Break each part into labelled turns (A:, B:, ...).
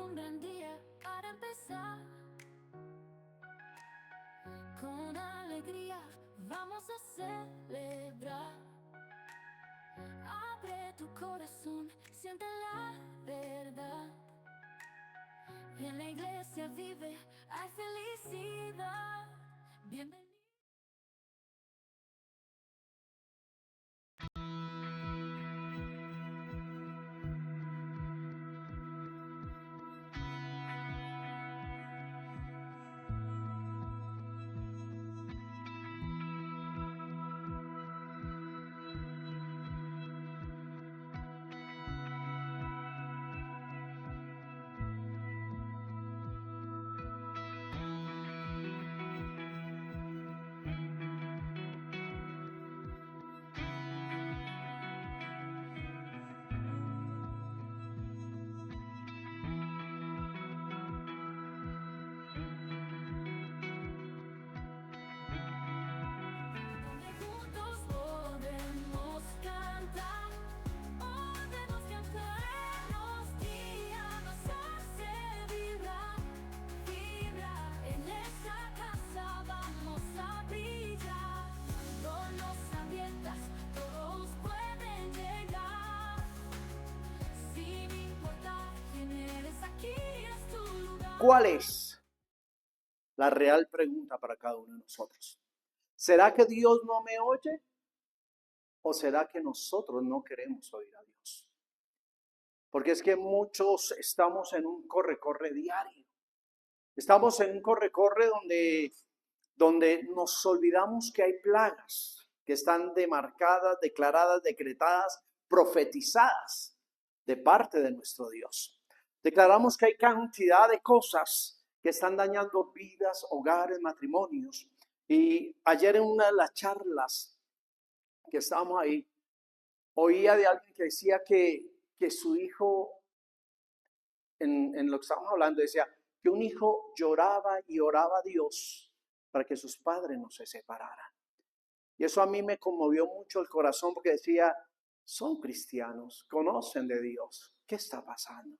A: un gran día para empezar. Con alegría vamos a celebrar. Abre tu corazón, siente la verdad. Y en la iglesia vive, hay felicidad. Bienvenido. Donde juntos podemos cantar, podemos cantarnos días nos hace vibrar, vibrar. En esta casa vamos a brillar, manos abiertas, todos pueden llegar, sin importar quién eres, aquí es tu lugar.
B: ¿Cuál es la real pregunta para cada uno de nosotros? ¿Será que Dios no me oye? ¿O será que nosotros no queremos oír a Dios? Porque es que muchos estamos en un corre-corre diario. Estamos en un corre-corre donde nos olvidamos que hay plagas que están demarcadas, declaradas, decretadas, profetizadas de parte de nuestro Dios. Declaramos que hay cantidad de cosas que están dañando vidas, hogares, matrimonios. Y ayer en una de las charlas que estábamos ahí, oía de alguien que decía que su hijo, en lo que estábamos hablando, decía que un hijo lloraba y oraba a Dios para que sus padres no se separaran. Y eso a mí me conmovió mucho el corazón porque decía, son cristianos, conocen de Dios, ¿qué está pasando?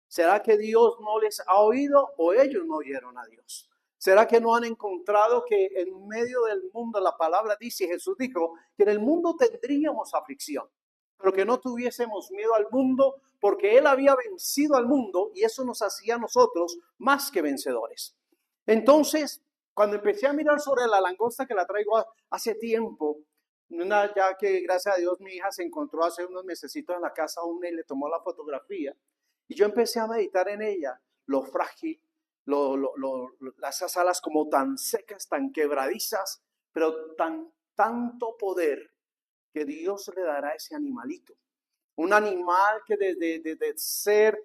B: ¿Será que Dios no les ha oído o ellos no oyeron a Dios? ¿Será que no han encontrado que en medio del mundo, la palabra dice, Jesús dijo, que en el mundo tendríamos aflicción, pero que no tuviésemos miedo al mundo porque Él había vencido al mundo y eso nos hacía a nosotros más que vencedores? Entonces, cuando empecé a mirar sobre la langosta, que la traigo hace tiempo, ya que gracias a Dios mi hija se encontró hace unos mesecitos en la casa una y le tomó la fotografía, y yo empecé a meditar en ella, lo frágil, esas alas como tan secas, tan quebradizas, pero tanto poder que Dios le dará a ese animalito. Un animal que desde ser,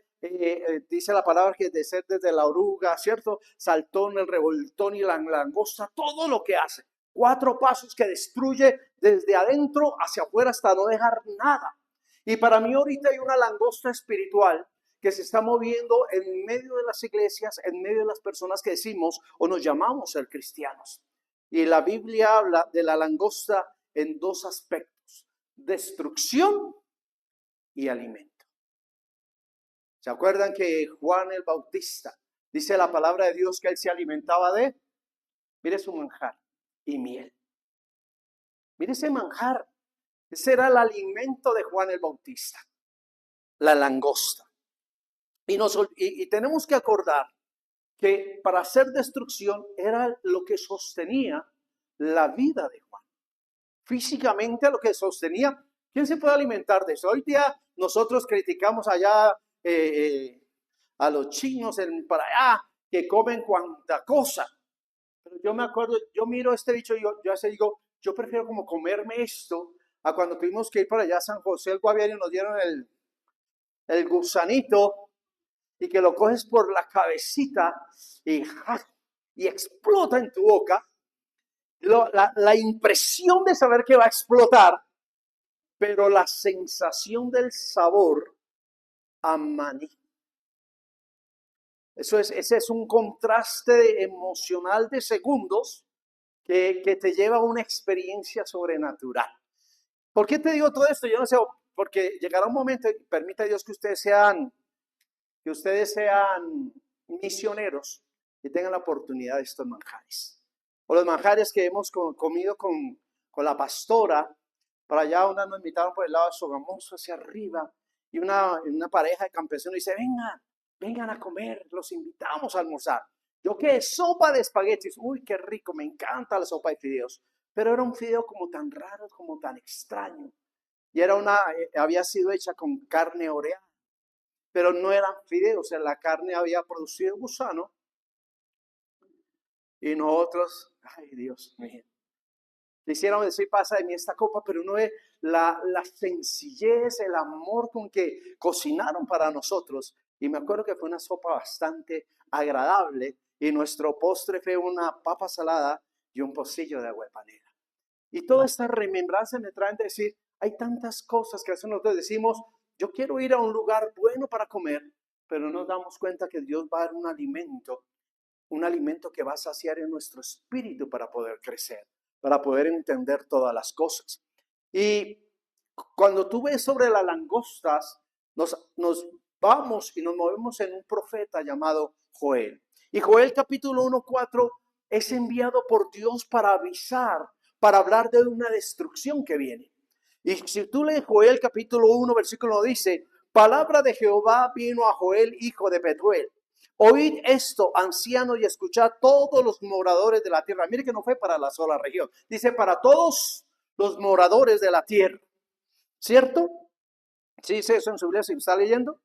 B: dice la palabra que de ser desde la oruga, ¿cierto? Saltón, el revoltón y la langosta, todo lo que hace. 4 pasos que destruye desde adentro hacia afuera hasta no dejar nada. Y para mí ahorita hay una langosta espiritual que se está moviendo en medio de las iglesias, en medio de las personas que decimos o nos llamamos ser cristianos. Y la Biblia habla de la langosta en 2 aspectos: destrucción y alimento. ¿Se acuerdan que Juan el Bautista dice la palabra de Dios que él se alimentaba de, mire su manjar, y miel? Mire ese manjar, ese era el alimento de Juan el Bautista, la langosta. Y tenemos que acordar que para hacer destrucción era lo que sostenía la vida de Juan. Físicamente lo que sostenía. ¿Quién se puede alimentar de eso? Hoy día nosotros criticamos allá a los chinos para allá que comen cuanta cosa. Pero yo me acuerdo, yo miro este bicho y yo así digo, yo prefiero como comerme esto a cuando tuvimos que ir para allá a San José el Guaviare y nos dieron el gusanito y que lo coges por la cabecita y explota en tu boca. La impresión de saber que va a explotar, pero la sensación del sabor a maní. Ese es un contraste emocional de segundos que te lleva a una experiencia sobrenatural. ¿Por qué te digo todo esto? Yo no sé, porque llegará un momento, y permita Dios que ustedes sean que ustedes sean misioneros y tengan la oportunidad de estos manjares. O los manjares que hemos comido con la pastora. Para allá una nos invitaron por el lado de Sogamoso hacia arriba y una pareja de campesinos dice, vengan a comer, los invitamos a almorzar. Yo qué, sopa de espaguetis, uy, qué rico, me encanta la sopa de fideos. Pero era un fideo como tan raro, como tan extraño. Y había sido hecha con carne oreada, pero no eran fideos, o sea, la carne había producido gusano. Y nosotros, ay Dios mío, quisiéramos decir, pasa de mí esta copa, pero uno ve la sencillez, el amor con que cocinaron para nosotros. Y me acuerdo que fue una sopa bastante agradable y nuestro postre fue una papa salada y un pocillo de agua de panela. Y toda esta remembranza me traen de decir, hay tantas cosas que a veces nosotros decimos, yo quiero ir a un lugar bueno para comer, pero nos damos cuenta que Dios va a dar un alimento que va a saciar en nuestro espíritu para poder crecer, para poder entender todas las cosas. Y cuando tú ves sobre las langostas, nos vamos y nos movemos en un profeta llamado Joel. Y Joel capítulo 1:4 es enviado por Dios para avisar, para hablar de una destrucción que viene. Y si tú lees Joel capítulo 1, versículo 1, dice, palabra de Jehová vino a Joel, hijo de Petuel. Oíd esto, ancianos, y escuchad todos los moradores de la tierra. Mire que no fue para la sola región. Dice para todos los moradores de la tierra. ¿Cierto? ¿Sí dice eso en su Biblia si está leyendo?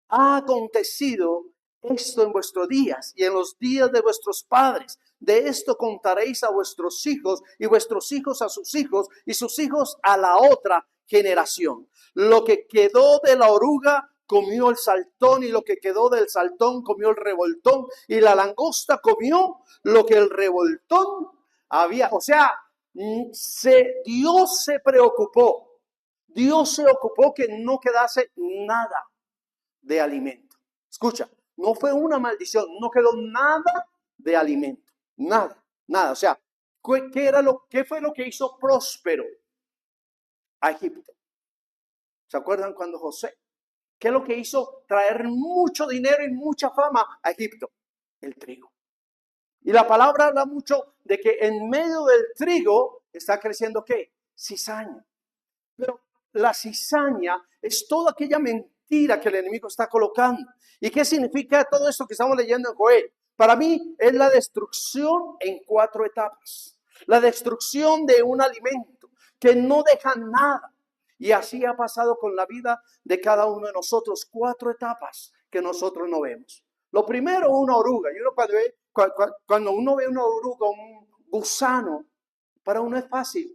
B: Ha acontecido esto en vuestros días y en los días de vuestros padres. De esto contaréis a vuestros hijos y vuestros hijos a sus hijos y sus hijos a la otra generación. Lo que quedó de la oruga comió el saltón y lo que quedó del saltón comió el revoltón y la langosta comió lo que el revoltón había. O sea, Dios se preocupó. Dios se ocupó que no quedase nada de alimento. Escucha, no fue una maldición, no quedó nada de alimento, nada. O sea, ¿qué fue lo que hizo próspero a Egipto? ¿Se acuerdan cuando José? ¿Qué es lo que hizo traer mucho dinero y mucha fama a Egipto? El trigo. Y la palabra habla mucho de que en medio del trigo está creciendo ¿qué? Cizaña. Pero la cizaña es toda aquella mentira que el enemigo está colocando. ¿Y qué significa todo esto que estamos leyendo en Joel? Para mí es la destrucción en 4 etapas. La destrucción de un alimento que no deja nada. Y así ha pasado con la vida de cada uno de nosotros. 4 etapas que nosotros no vemos. Lo primero, una oruga. Y uno cuando uno ve una oruga, un gusano, para uno es fácil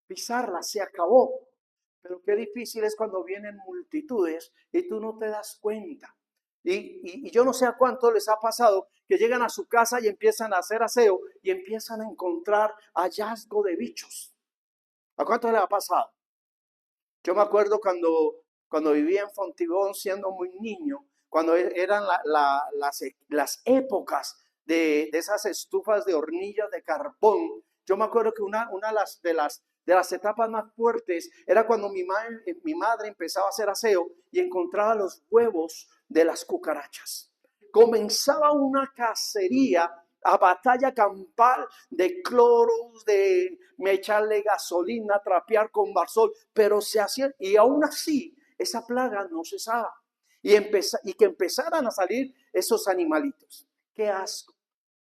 B: pisarla, se acabó. Pero qué difícil es cuando vienen multitudes y tú no te das cuenta. Y yo no sé a cuánto les ha pasado que llegan a su casa y empiezan a hacer aseo y empiezan a encontrar hallazgo de bichos. ¿A cuánto les ha pasado? Yo me acuerdo cuando vivía en Fontibón siendo muy niño, cuando eran las épocas de esas estufas de hornillas de carbón. Yo me acuerdo que una de las etapas más fuertes era cuando mi madre empezaba a hacer aseo y encontraba los huevos de las cucarachas. Comenzaba una cacería a batalla campal de cloros, de echarle gasolina, trapear con barzol, pero se hacía, y aún así esa plaga no cesaba. Y que empezaran a salir esos animalitos. ¡Qué asco!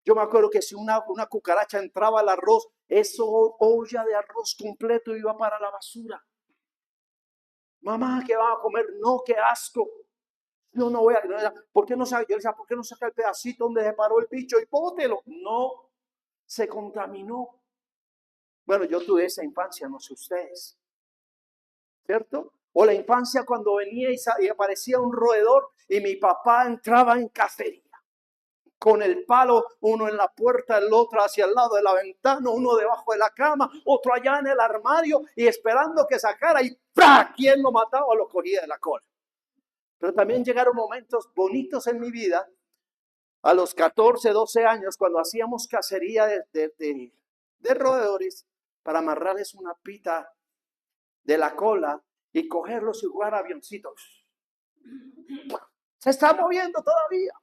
B: Yo me acuerdo que si una cucaracha entraba al arroz, eso olla de arroz completo iba para la basura. Mamá, ¿qué van a comer? No, qué asco. No voy a. ¿Por qué no saca? Yo le decía, ¿por qué no saca el pedacito donde se paró el bicho y pótelo? No, se contaminó. Bueno, yo tuve esa infancia, no sé ustedes, ¿cierto? O la infancia cuando venía y aparecía un roedor y mi papá entraba en cacería. Con el palo, uno en la puerta, el otro hacia el lado de la ventana, uno debajo de la cama, otro allá en el armario y esperando que sacara y ¡pra! ¿Quién lo mataba o lo cogía de la cola? Pero también llegaron momentos bonitos en mi vida, a los 14, 12 años, cuando hacíamos cacería de roedores para amarrarles una pita de la cola y cogerlos y jugar avioncitos. Se está moviendo todavía.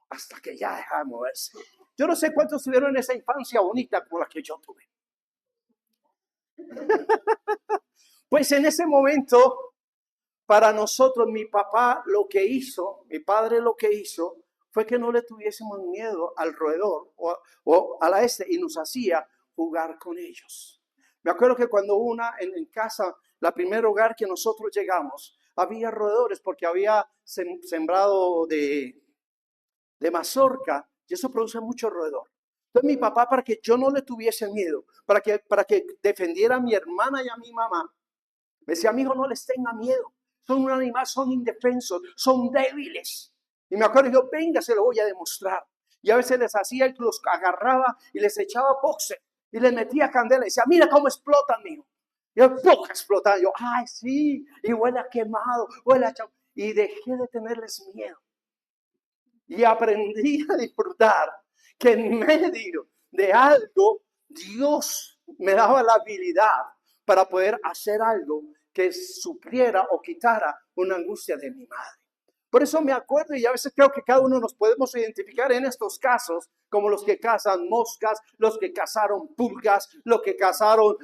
B: Hasta que ya deja de moverse. Yo no sé cuántos tuvieron esa infancia bonita como la que yo tuve. Pues en ese momento, para nosotros, mi papá lo que hizo, mi padre lo que hizo, fue que no le tuviésemos miedo al roedor o a la y nos hacía jugar con ellos. Me acuerdo que cuando en casa, la primer hogar que nosotros llegamos, había roedores porque había sembrado de mazorca y eso produce mucho roedor. Entonces mi papá, para que yo no le tuviese miedo, para que defendiera a mi hermana y a mi mamá, me decía, amigo, no les tenga miedo. Son un animal, son indefensos, son débiles. Y me acuerdo, yo, venga, se lo voy a demostrar. Y a veces les hacía y los agarraba y les echaba boxe y les metía candela y decía, mira cómo explotan, amigo. Y yo, ¡pum!, explotan. Yo, ay, sí, y huele a quemado, huele a... Y dejé de tenerles miedo. Y aprendí a disfrutar que en medio de algo, Dios me daba la habilidad para poder hacer algo que supliera o quitara una angustia de mi madre. Por eso me acuerdo y a veces creo que cada uno nos podemos identificar en estos casos como los que cazan moscas, los que cazaron pulgas, los que cazaron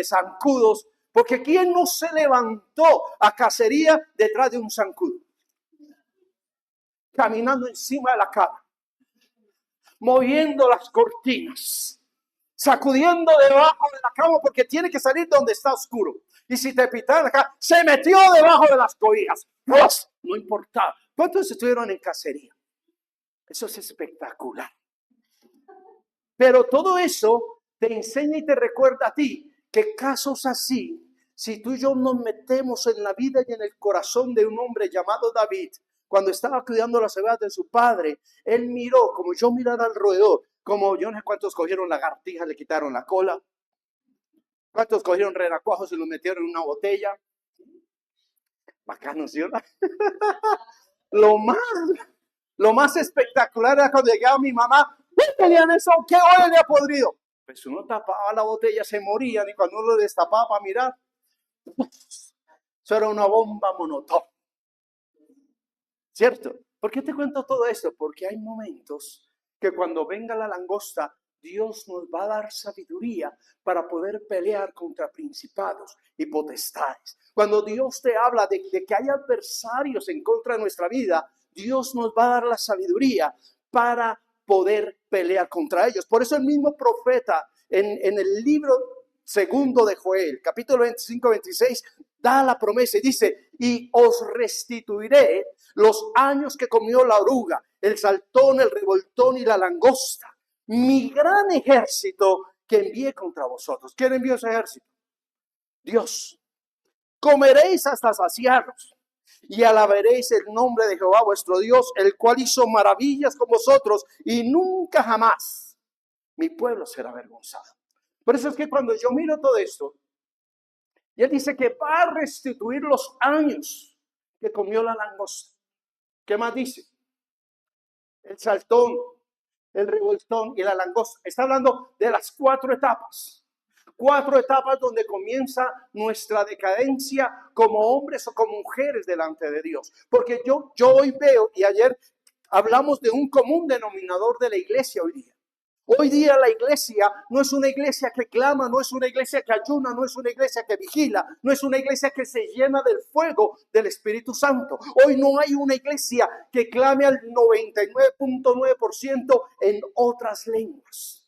B: zancudos, porque ¿quién no se levantó a cacería detrás de un zancudo? Caminando encima de la cama, moviendo las cortinas, sacudiendo debajo de la cama porque tiene que salir donde está oscuro. Y si te pitaron acá, se metió debajo de las cobijas. ¡Pues! No importaba. ¿Cuántos estuvieron en cacería? Eso es espectacular. Pero todo eso te enseña y te recuerda a ti que casos así, si tú y yo nos metemos en la vida y en el corazón de un hombre llamado David, cuando estaba cuidando las ovejas de su padre, él miró como yo mirara al roedor, como yo no sé cuántos cogieron lagartijas, le quitaron la cola, cuántos cogieron renacuajos y los metieron en una botella. Bacano, ¿sí? Lo más espectacular era cuando llegaba mi mamá, ¿qué tenían eso? ¿Qué huele a podrido? Pues uno tapaba la botella, se morían y cuando uno lo destapaba para mirar, eso era una bomba monotón. ¿Cierto? ¿Por qué te cuento todo esto? Porque hay momentos que cuando venga la langosta, Dios nos va a dar sabiduría para poder pelear contra principados y potestades. Cuando Dios te habla de que hay adversarios en contra de nuestra vida, Dios nos va a dar la sabiduría para poder pelear contra ellos. Por eso el mismo profeta en el libro segundo de Joel, capítulo 25-26, da la promesa y dice, y os restituiré los años que comió la oruga, el saltón, el revoltón y la langosta, mi gran ejército que envié contra vosotros. ¿Quién envió ese ejército? Dios. Comeréis hasta saciaros y alabaréis el nombre de Jehová vuestro Dios, el cual hizo maravillas con vosotros y nunca jamás mi pueblo será avergonzado. Por eso es que cuando yo miro todo esto, y él dice que va a restituir los años que comió la langosta. ¿Qué más dice? El saltón, el revoltón y la langosta. Está hablando de las 4 etapas. 4 etapas donde comienza nuestra decadencia como hombres o como mujeres delante de Dios. Porque yo hoy veo, y ayer hablamos de un común denominador de la iglesia hoy día. Hoy día la iglesia no es una iglesia que clama, no es una iglesia que ayuna, no es una iglesia que vigila, no es una iglesia que se llena del fuego del Espíritu Santo. Hoy no hay una iglesia que clame al 99.9% en otras lenguas.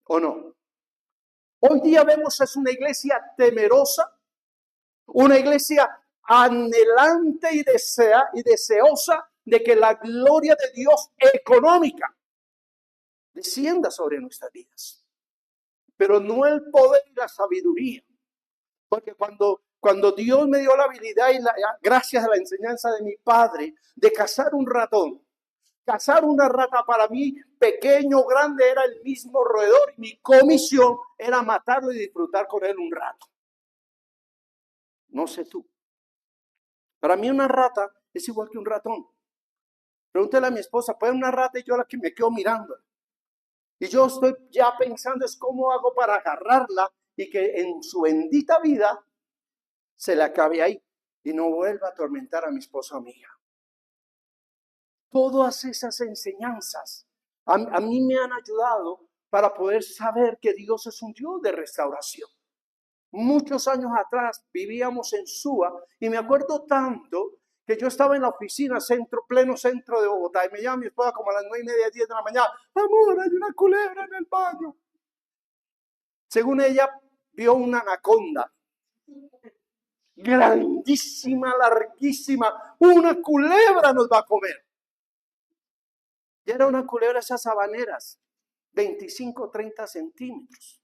B: ¿O no? Hoy día vemos es una iglesia temerosa, una iglesia anhelante y deseosa de que la gloria de Dios económica descienda sobre nuestras vidas, pero no el poder y la sabiduría, porque cuando Dios me dio la habilidad y gracias a la enseñanza de mi padre de cazar un ratón, cazar una rata para mí, pequeño o grande, era el mismo roedor y mi comisión era matarlo y disfrutar con él un rato. No sé tú. Para mí una rata es igual que un ratón. Pregúntale a mi esposa, ¿puede una rata? Y yo la que me quedo mirando. Y yo estoy ya pensando es cómo hago para agarrarla y que en su bendita vida se le acabe ahí. y no vuelva a atormentar a mi esposo o a mi hija. Todas esas enseñanzas a mí me han ayudado para poder saber que Dios es un Dios de restauración. Muchos años atrás vivíamos en Suba y me acuerdo tanto que yo estaba en la oficina, pleno centro de Bogotá, y me llama mi esposa como a las 9:30, 10 de la mañana: amor, hay una culebra en el baño. Según ella, vio una anaconda, grandísima, larguísima, una culebra nos va a comer. Y era una culebra esas sabaneras, 25, 30 centímetros.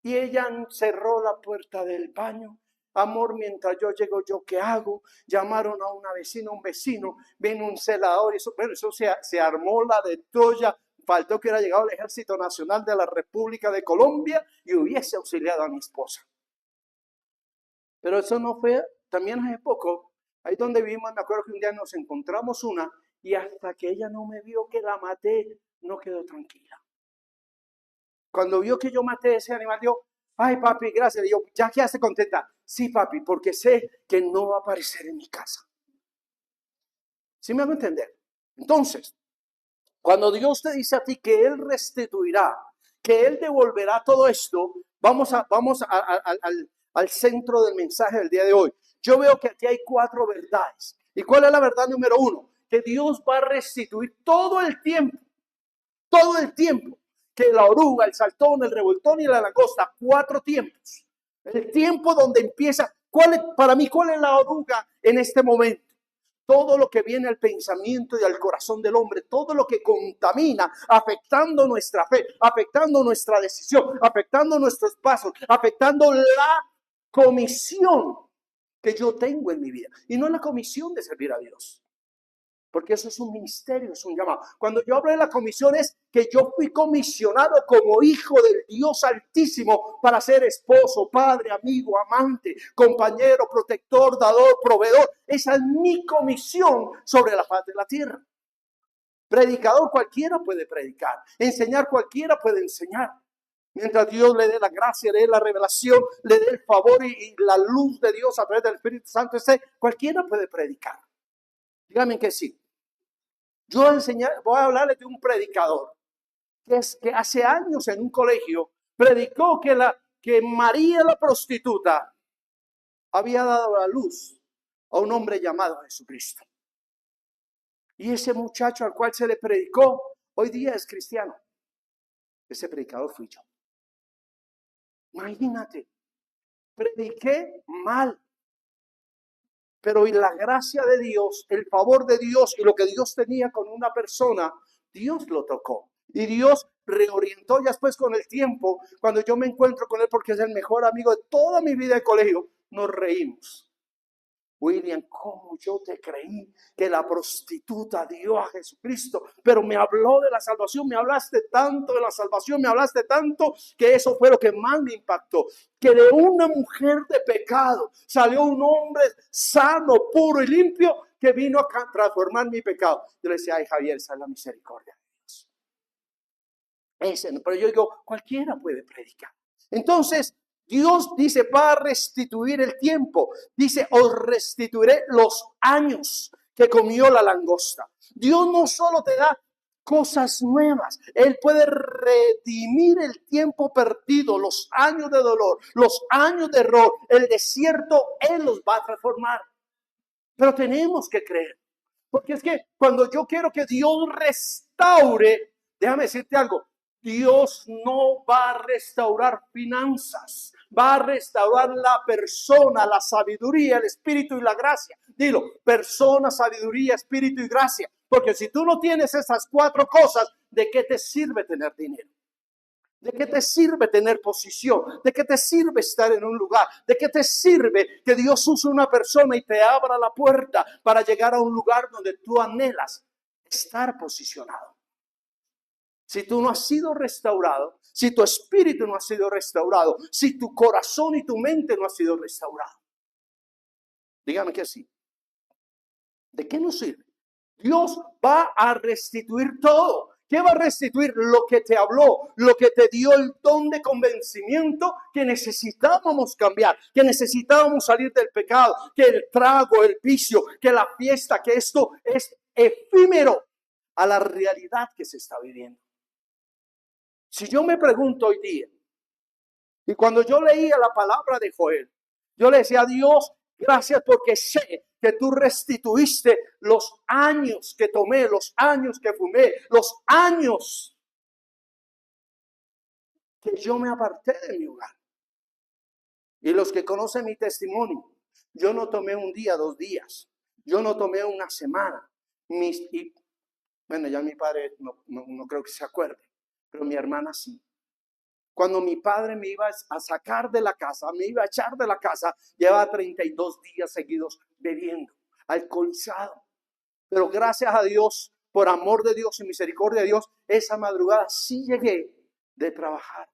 B: Y ella cerró la puerta del baño. Amor, mientras yo llego, ¿yo qué hago? Llamaron a una vecina, un vecino, vino un celador, y eso, bueno, eso se armó la de Troya. Faltó que hubiera llegado el Ejército Nacional de la República de Colombia y hubiese auxiliado a mi esposa. Pero eso no fue, también hace poco, ahí donde vivimos, me acuerdo que un día nos encontramos una, y hasta que ella no me vio que la maté, no quedó tranquila. Cuando vio que yo maté ese animal, dijo: ay, papi, gracias. Le digo: ¿ya quedaste contenta? Sí, papi, porque sé que no va a aparecer en mi casa. ¿Sí me hago entender? Entonces, cuando Dios te dice a ti que Él restituirá, que Él devolverá todo esto, vamos al centro del mensaje del día de hoy. Yo veo que aquí hay 4 verdades. ¿Y cuál es la verdad número 1? Que Dios va a restituir todo el tiempo, que la oruga, el saltón, el revoltón y la langosta, 4 tiempos. El tiempo donde empieza, para mí, ¿cuál es la oruga en este momento? Todo lo que viene al pensamiento y al corazón del hombre, todo lo que contamina, afectando nuestra fe, afectando nuestra decisión, afectando nuestros pasos, afectando la comisión que yo tengo en mi vida. Y no la comisión de servir a Dios, porque eso es un ministerio, es un llamado. Cuando yo hablo de la comisión, es que yo fui comisionado como hijo del Dios Altísimo para ser esposo, padre, amigo, amante, compañero, protector, dador, proveedor. Esa es mi comisión sobre la faz de la tierra. Predicador cualquiera puede predicar, enseñar cualquiera puede enseñar. Mientras Dios le dé la gracia, le dé la revelación, le dé el favor y la luz de Dios a través del Espíritu Santo, cualquiera puede predicar. Díganme que sí. Yo voy a hablarles de un predicador que hace años en un colegio predicó que María la prostituta había dado a luz a un hombre llamado Jesucristo. Y ese muchacho al cual se le predicó hoy día es cristiano. Ese predicador fui yo. Imagínate, prediqué mal. Pero la gracia de Dios, el favor de Dios y lo que Dios tenía con una persona, Dios lo tocó. Y Dios reorientó ya después con el tiempo, cuando yo me encuentro con él porque es el mejor amigo de toda mi vida de colegio, nos reímos. William, ¿cómo yo te creí que la prostituta dio a Jesucristo? Pero me habló de la salvación, me hablaste tanto de la salvación, me hablaste tanto que eso fue lo que más me impactó. Que de una mujer de pecado salió un hombre sano, puro y limpio que vino a transformar mi pecado. Yo le decía: ay, Javier, esa es la misericordia de Dios. Pero yo digo, cualquiera puede predicar. Entonces, Dios dice: va a restituir el tiempo. Dice: os restituiré los años que comió la langosta. Dios no solo te da cosas nuevas, Él puede redimir el tiempo perdido, los años de dolor, los años de error, el desierto, Él los va a transformar. Pero tenemos que creer, porque es que cuando yo quiero que Dios restaure, déjame decirte algo, Dios no va a restaurar finanzas, va a restaurar la persona, la sabiduría, el espíritu y la gracia. Dilo: persona, sabiduría, espíritu y gracia. Porque si tú no tienes esas 4 cosas, ¿de qué te sirve tener dinero? ¿De qué te sirve tener posición? ¿De qué te sirve estar en un lugar? ¿De qué te sirve que Dios use una persona y te abra la puerta para llegar a un lugar donde tú anhelas estar posicionado? Si tú no has sido restaurado, si tu espíritu no ha sido restaurado, si tu corazón y tu mente no ha sido restaurado, dígame que sí. ¿De qué nos sirve? Dios va a restituir todo. ¿Qué va a restituir? Lo que te habló, lo que te dio el don de convencimiento que necesitábamos cambiar, que necesitábamos salir del pecado, que el trago, el vicio, que la fiesta, que esto es efímero a la realidad que se está viviendo. Si yo me pregunto hoy día, y cuando yo leía la palabra de Joel, yo le decía a Dios, gracias porque sé que tú restituiste los años que tomé, los años que fumé, los años que yo me aparté de mi hogar. Y los que conocen mi testimonio, yo no tomé un día, 2 días, yo no tomé una semana. Bueno, ya mi padre no creo que se acuerde, pero mi hermana sí. Cuando mi padre me iba a sacar de la casa, me iba a echar de la casa, llevaba 32 días seguidos bebiendo, alcoholizado. Pero gracias a Dios, por amor de Dios y misericordia de Dios, esa madrugada sí llegué de trabajar.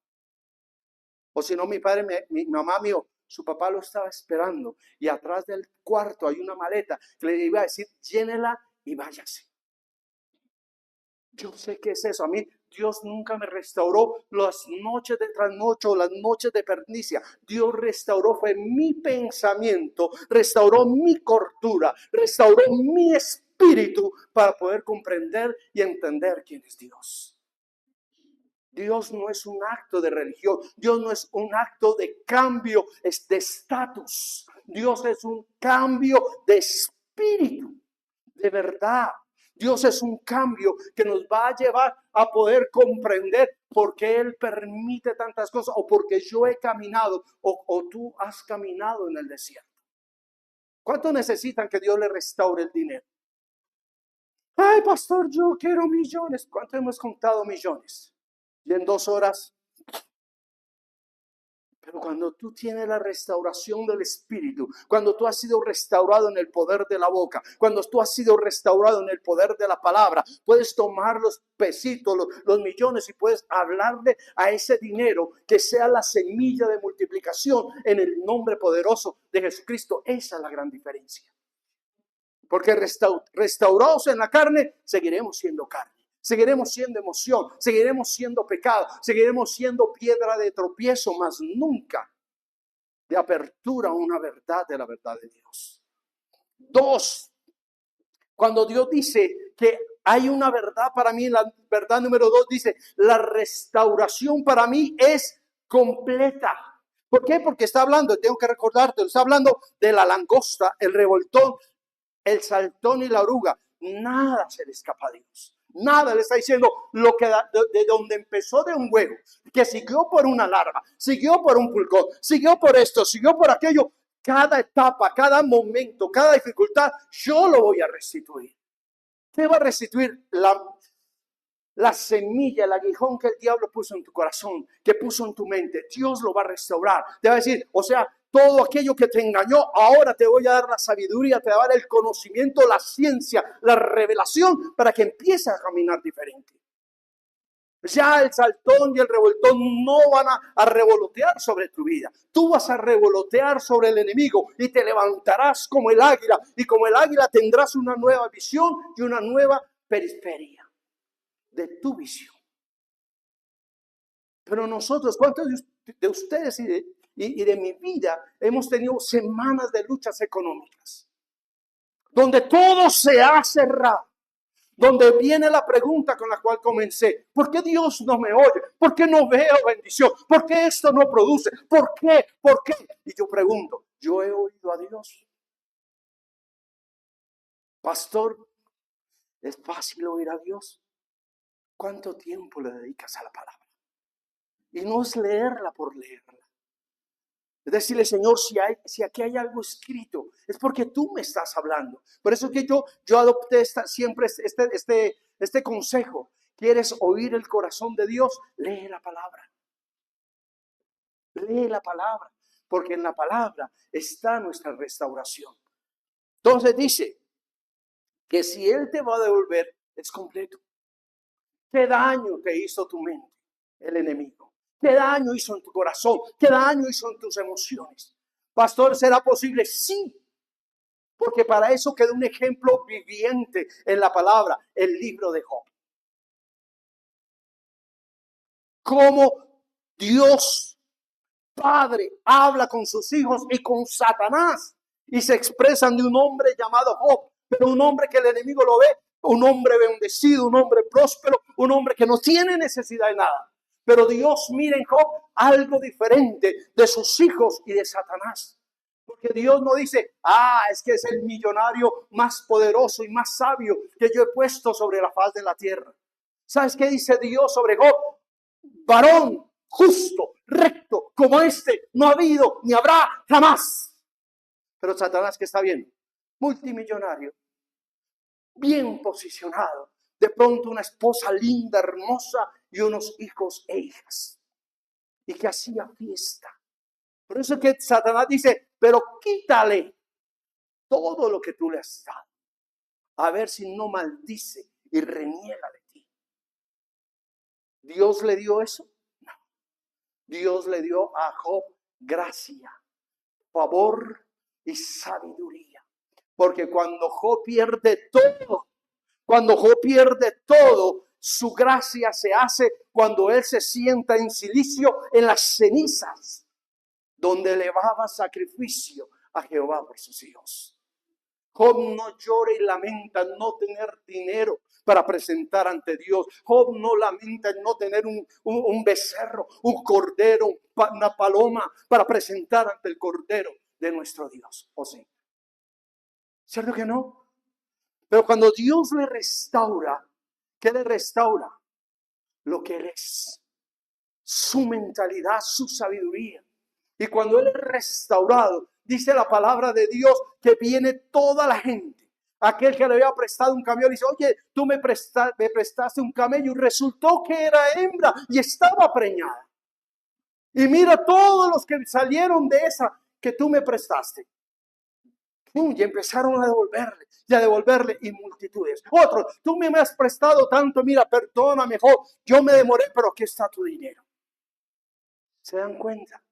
B: O si no, mi padre, mi mamá mío, su papá lo estaba esperando. Y atrás del cuarto hay una maleta que le iba a decir, llénela y váyase. Yo sé qué es eso. A mí Dios nunca me restauró las noches de trasnocho, las noches de pernicia. Dios restauró, fue mi pensamiento, restauró mi cordura, restauró mi espíritu para poder comprender y entender quién es Dios. Dios no es un acto de religión, Dios no es un acto de cambio de estatus. Dios es un cambio de espíritu, de verdad. Dios es un cambio que nos va a llevar a poder comprender por qué Él permite tantas cosas o porque yo he caminado o tú has caminado en el desierto. ¿Cuánto necesitan que Dios le restaure el dinero? Ay, pastor, yo quiero millones. ¿Cuánto hemos contado millones? Y en 2 horas. Pero cuando tú tienes la restauración del espíritu, cuando tú has sido restaurado en el poder de la boca, cuando tú has sido restaurado en el poder de la palabra, puedes tomar los pesitos, los millones y puedes hablarle a ese dinero que sea la semilla de multiplicación en el nombre poderoso de Jesucristo. Esa es la gran diferencia. Porque restaurados en la carne, seguiremos siendo carne. Seguiremos siendo emoción, seguiremos siendo pecado, seguiremos siendo piedra de tropiezo, mas nunca de apertura a una verdad de la verdad de Dios. 2, cuando Dios dice que hay una verdad para mí, la verdad número 2 dice, la restauración para mí es completa. ¿Por qué? Porque está hablando, tengo que recordarte, está hablando de la langosta, el revoltón, el saltón y la oruga. Nada se le escapa a Dios. Nada, le está diciendo lo que de donde empezó de un huevo, que siguió por una larva, siguió por un pulgón, siguió por esto, siguió por aquello. Cada etapa, cada momento, cada dificultad, yo lo voy a restituir. ¿Qué va a restituir? La semilla, el aguijón que el diablo puso en tu corazón, que puso en tu mente. Dios lo va a restaurar. Te va a decir, o sea, todo aquello que te engañó, ahora te voy a dar la sabiduría, te va a dar el conocimiento, la ciencia, la revelación para que empieces a caminar diferente. Ya el saltón y el revoltón no van a revolotear sobre tu vida. Tú vas a revolotear sobre el enemigo y te levantarás como el águila. Y como el águila tendrás una nueva visión y una nueva periferia de tu visión. Pero nosotros, ¿cuántos de ustedes y de mi vida hemos tenido semanas de luchas económicas? Donde todo se ha cerrado. Donde viene la pregunta con la cual comencé. ¿Por qué Dios no me oye? ¿Por qué no veo bendición? ¿Por qué esto no produce? ¿Por qué? ¿Por qué? Y yo pregunto, ¿yo he oído a Dios? Pastor, ¿es fácil oír a Dios? ¿Cuánto tiempo le dedicas a la palabra? Y no es leerla por leerla. Es decirle, Señor, si aquí hay algo escrito, es porque tú me estás hablando. Por eso que yo adopté siempre este consejo. ¿Quieres oír el corazón de Dios? Lee la palabra. Lee la palabra. Porque en la palabra está nuestra restauración. Entonces dice que si Él te va a devolver, es completo. ¿Qué daño te hizo tu mente, el enemigo? ¿Qué daño hizo en tu corazón? ¿Qué daño hizo en tus emociones? Pastor, ¿será posible? Sí, porque para eso queda un ejemplo viviente en la palabra, el libro de Job. cómo Dios Padre habla con sus hijos y con Satanás y se expresan de un hombre llamado Job, pero un hombre que el enemigo lo ve, un hombre bendecido, un hombre próspero, un hombre que no tiene necesidad de nada. Pero Dios mira en Job algo diferente de sus hijos y de Satanás. Porque Dios no dice, es que es el millonario más poderoso y más sabio que yo he puesto sobre la faz de la tierra. ¿Sabes qué dice Dios sobre Job? Varón justo, recto, como este, no ha habido ni habrá jamás. Pero Satanás, ¿qué está viendo? Multimillonario, bien posicionado, de pronto una esposa linda, hermosa y unos hijos e hijas. Y que hacía fiesta. Por eso que Satanás dice, pero quítale todo lo que tú le has dado. A ver si no maldice y reniega de ti. ¿Dios le dio eso? No. Dios le dio a Job gracia, favor y sabiduría. Porque cuando Job pierde todo, su gracia se hace cuando él se sienta en silicio en las cenizas, donde elevaba sacrificio a Jehová por sus hijos. Job no llora y lamenta no tener dinero para presentar ante Dios. Job no lamenta no tener un becerro, un cordero, una paloma para presentar ante el cordero de nuestro Dios. ¿O sí? ¿Cierto que no? Pero cuando Dios le restaura, ¿qué le restaura? Lo que él es, su mentalidad, su sabiduría. Y cuando él es restaurado, dice la palabra de Dios que viene toda la gente. Aquel que le había prestado un camello dice, oye, tú me prestaste un camello y resultó que era hembra y estaba preñada. Y mira todos los que salieron de esa que tú me prestaste. Y empezaron a devolverle y multitudes. Otros, tú me has prestado tanto, mira, perdona mejor, yo me demoré, pero aquí está tu dinero. ¿Se dan cuenta?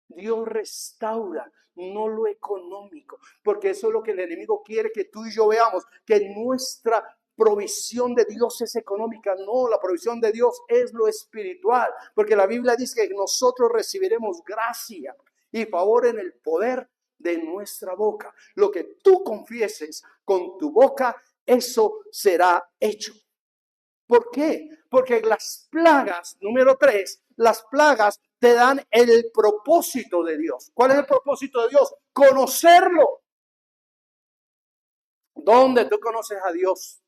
B: Dios restaura, no lo económico, porque eso es lo que el enemigo quiere que tú y yo veamos, que nuestra provisión de Dios es económica. No, la provisión de Dios es lo espiritual, porque la Biblia dice que nosotros recibiremos gracia y favor en el poder de nuestra boca. Lo que tú confieses con tu boca, eso será hecho. ¿Por qué? Porque las plagas, número 3, las plagas te dan el propósito de Dios. ¿Cuál es el propósito de Dios? Conocerlo. ¿Dónde tú conoces a Dios?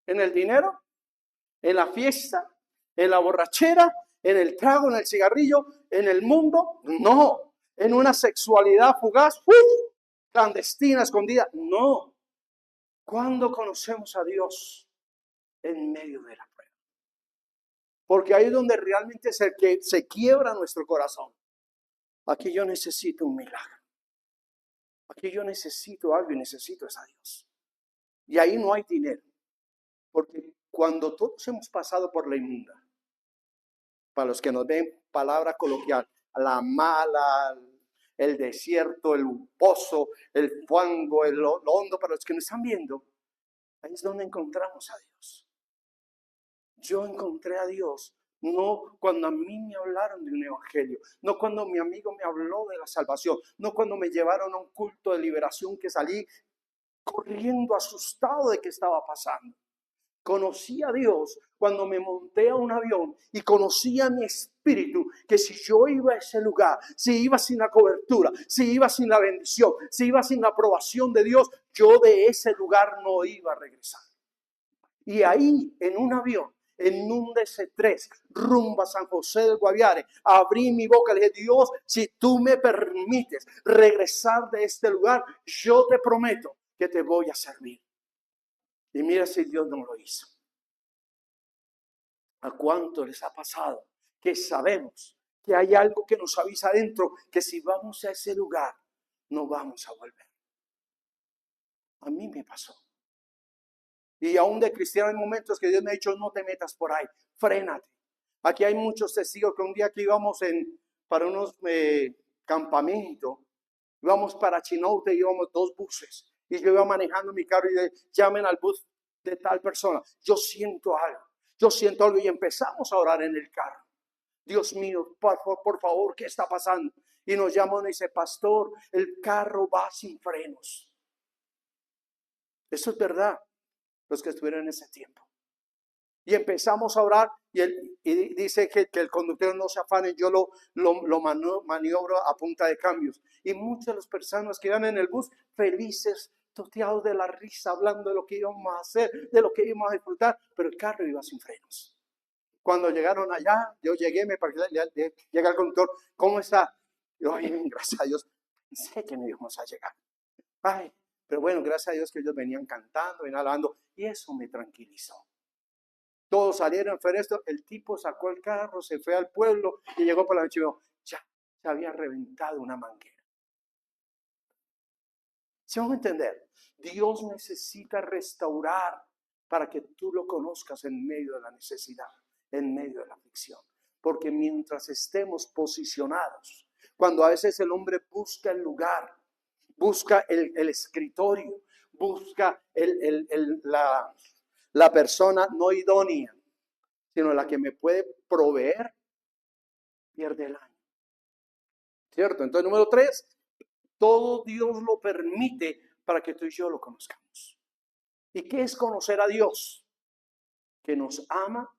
B: ¿En el dinero? ¿En la fiesta? ¿En la borrachera? ¿En el trago? ¿En el cigarrillo? ¿En el mundo? No. ¿En una sexualidad fugaz? Clandestina, escondida? No. ¿Cuándo conocemos a Dios? En medio de la prueba. Porque ahí es donde realmente se quiebra nuestro corazón. Aquí yo necesito un milagro. Aquí yo necesito algo y necesito es a Dios. Y ahí no hay dinero. Porque cuando todos hemos pasado por la inmunda, para los que nos ven palabra coloquial, la mala, el desierto, el pozo, el fango, lo hondo, para los que nos están viendo, ahí es donde encontramos a Dios. Yo encontré a Dios no cuando a mí me hablaron de un evangelio, no cuando mi amigo me habló de la salvación, no cuando me llevaron a un culto de liberación que salí corriendo asustado de qué estaba pasando. Conocí a Dios cuando me monté a un avión y conocí a mi espíritu que si yo iba a ese lugar, si iba sin la cobertura, si iba sin la bendición, si iba sin la aprobación de Dios, yo de ese lugar no iba a regresar. Y ahí en un avión, en un DC-3, rumbo a San José del Guaviare, abrí mi boca y le dije, Dios, si tú me permites regresar de este lugar, yo te prometo que te voy a servir. Y mira si Dios no lo hizo. ¿A cuánto les ha pasado que sabemos que hay algo que nos avisa adentro, que si vamos a ese lugar, no vamos a volver? A mí me pasó. Y aún de cristiano hay momentos que Dios me ha dicho, no te metas por ahí, frénate. Aquí hay muchos testigos que un día que íbamos para unos campamentos, íbamos para Chinoute, íbamos 2 buses. Y yo iba manejando mi carro y llamen al bus de tal persona. Yo siento algo y empezamos a orar en el carro. Dios mío, por favor, ¿qué está pasando? Y nos llama y dice, pastor, el carro va sin frenos. Eso es verdad, los que estuvieron en ese tiempo. Y empezamos a orar y dice que el conductor no se afane, yo lo maniobro a punta de cambios. Y muchas de las personas que iban en el bus felices, toteados de la risa, hablando de lo que íbamos a hacer, de lo que íbamos a disfrutar, pero el carro iba sin frenos. Cuando llegaron allá, yo llegué, me parqué, llega el conductor, ¿cómo está? Yo, ay, gracias a Dios, sé que no íbamos a llegar. Ay, pero bueno, gracias a Dios que ellos venían cantando, venían alabando, y eso me tranquilizó. Todos salieron, fue esto, el tipo sacó el carro, se fue al pueblo y llegó por la noche y dijo, ya, se había reventado una manguera. ¿Sí vamos a entender? Dios necesita restaurar para que tú lo conozcas en medio de la necesidad, en medio de la aflicción. Porque mientras estemos posicionados, cuando a veces el hombre busca el lugar, busca el escritorio, busca la persona no idónea, sino la que me puede proveer, pierde el año. ¿Cierto? Entonces, número 3, todo Dios lo permite para que tú y yo lo conozcamos. ¿Y qué es conocer a Dios? Que nos ama,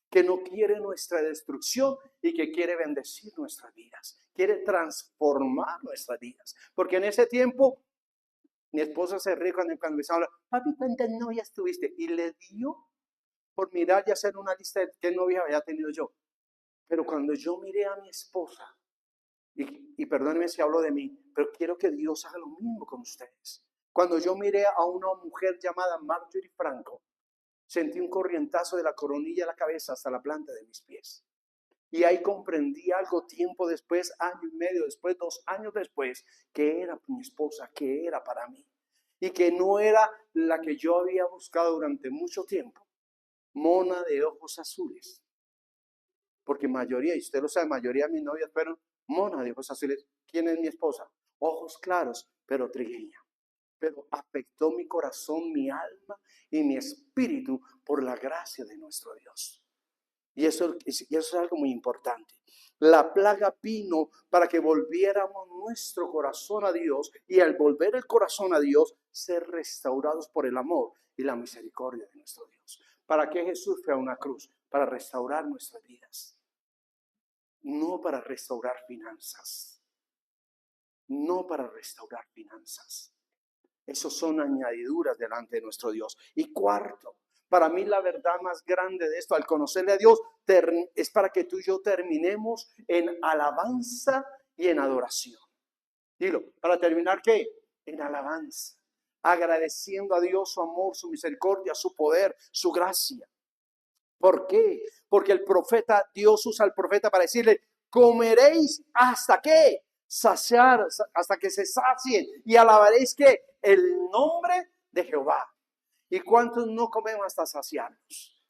B: que no quiere nuestra destrucción y que quiere bendecir nuestras vidas. Quiere transformar nuestras vidas. Porque en ese tiempo, mi esposa se ríe cuando empezaba a hablar, papi, ¿cuántas novias tuviste? Y le dio por mirar y hacer una lista de qué novias había tenido yo. Pero cuando yo miré a mi esposa, y perdónenme si hablo de mí, pero quiero que Dios haga lo mismo con ustedes. Cuando yo miré a una mujer llamada Marjorie Franco, sentí un corrientazo de la coronilla de la cabeza hasta la planta de mis pies. Y ahí comprendí algo tiempo después, año y medio después, 2 años después, que era mi esposa, que era para mí. Y que no era la que yo había buscado durante mucho tiempo. Mona de ojos azules. Porque mayoría, y usted lo sabe, mayoría de mis novias fueron mona de ojos azules. ¿Quién es mi esposa? Ojos claros, pero trigueña. Pero afectó mi corazón, mi alma y mi espíritu por la gracia de nuestro Dios. Y eso es algo muy importante. La plaga vino para que volviéramos nuestro corazón a Dios y al volver el corazón a Dios, ser restaurados por el amor y la misericordia de nuestro Dios. ¿Para qué Jesús fue a una cruz? Para restaurar nuestras vidas. No para restaurar finanzas. No para restaurar finanzas. Esos son añadiduras delante de nuestro Dios. Y cuarto, para mí la verdad más grande de esto, al conocerle a Dios, es para que tú y yo terminemos en alabanza y en adoración. Dilo, para terminar, ¿qué? En alabanza. Agradeciendo a Dios su amor, su misericordia, su poder, su gracia. ¿Por qué? Porque el profeta, Dios usa al profeta para decirle, comeréis hasta qué, saciar, hasta que se sacien y alabaréis que el nombre de Jehová. ¿Y cuántos no comemos hasta saciarnos?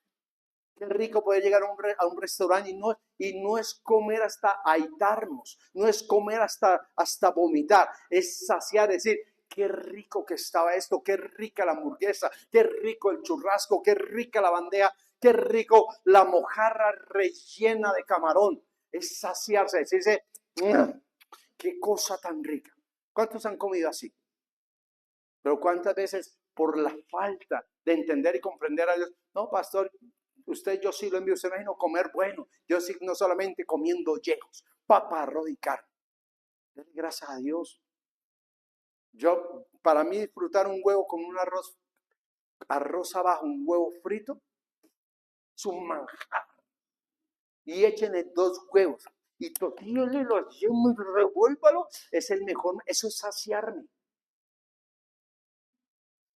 B: Qué rico poder llegar a un restaurante y no es comer hasta aitarnos, no es comer hasta vomitar, es saciar, es decir, qué rico que estaba esto, qué rica la hamburguesa, qué rico el churrasco, qué rica la bandeja, qué rico la mojarra rellena de camarón. Es saciarse, decirse, qué cosa tan rica. ¿Cuántos han comido así? Pero cuántas veces por la falta de entender y comprender a Dios, no, pastor, yo sí lo envío, usted me imagino comer bueno, yo sí no solamente comiendo yejos, papa, arroz y carne. Dele gracias a Dios. Para mí disfrutar un huevo con un arroz abajo, un huevo frito, es un manjar. Y échenle 2 huevos y tortíllale, lo hacemos, revuélvalo, es el mejor, eso es saciarme.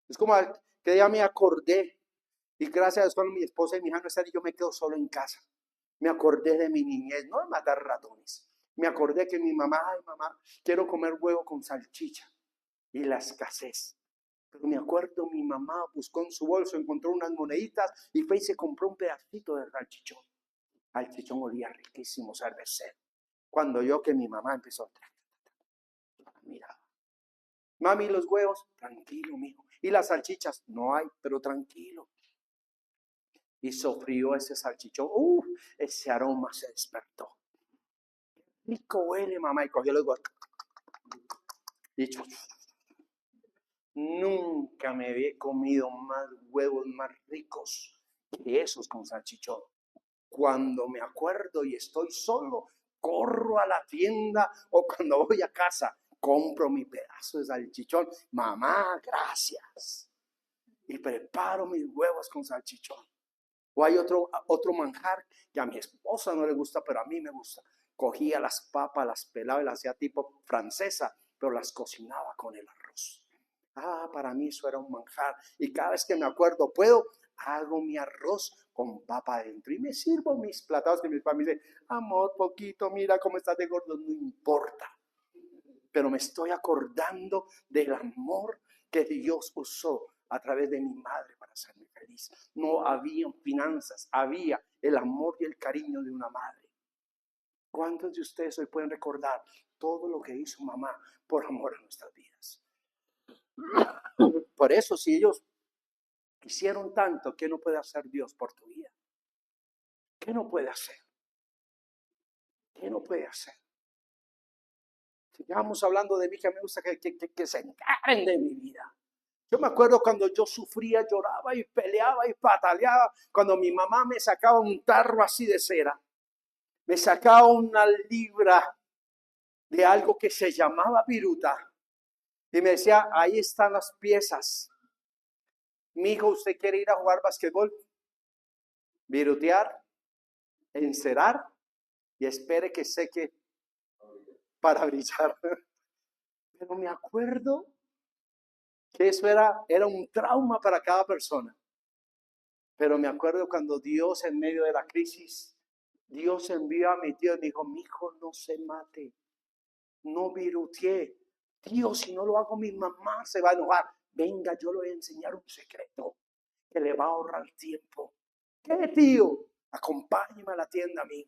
B: Es como que día me acordé, y gracias a Dios cuando mi esposa y mi hija no están y yo me quedo solo en casa. Me acordé de mi niñez, no de matar ratones. Me acordé que mi mamá, ay mamá, quiero comer huevo con salchicha. Y la escasez. Pero me acuerdo, mi mamá buscó en su bolso, encontró unas moneditas y fue y se compró un pedacito de salchichón. Al chichón olía riquísimo, cervecero. Cuando yo que mi mamá empezó, mira, mami, los huevos, tranquilo, mijo. Y las salchichas, no hay, pero tranquilo. y sofrió ese salchichón. Ese aroma se despertó. Rico huele, mamá. Y cogió los huevos. Y nunca me había comido más huevos más ricos que esos con salchichón. Cuando me acuerdo y estoy solo, corro a la tienda o cuando voy a casa, compro mi pedazo de salchichón. Mamá, gracias. Y preparo mis huevos con salchichón. O hay otro manjar que a mi esposa no le gusta, pero a mí me gusta. Cogía las papas, las pelaba y las hacía tipo francesa, pero las cocinaba con el arroz. Para mí eso era un manjar. Y cada vez que me acuerdo, hago mi arroz con papa adentro. Y me sirvo mis platados que mi familia dice, amor, poquito, mira cómo estás de gordo. No importa. Pero me estoy acordando del amor que Dios usó a través de mi madre para hacerme feliz. No había finanzas, había el amor y el cariño de una madre. ¿Cuántos de ustedes hoy pueden recordar todo lo que hizo mamá por amor a nuestras vidas? Por eso, si ellos hicieron tanto, ¿qué no puede hacer Dios por tu vida? ¿Qué no puede hacer? ¿Qué no puede hacer? Sigamos hablando de mí, que me gusta que se encarguen de mi vida. Yo me acuerdo cuando yo sufría, lloraba y peleaba y pataleaba, cuando mi mamá me sacaba un tarro así de cera, me sacaba una libra de algo que se llamaba viruta y me decía, ahí están las piezas. Mijo, ¿usted quiere ir a jugar basquetbol? Virutear, encerar y espere que seque para brillar. Pero me acuerdo que eso era un trauma para cada persona. Pero me acuerdo cuando Dios, en medio de la crisis, Dios envió a mi tío y me dijo, mi hijo, no se mate, no virutee. Tío, si no lo hago, mi mamá se va a enojar. Venga, yo le voy a enseñar un secreto que le va a ahorrar tiempo. ¿Qué, tío? Acompáñeme a la tienda a mí.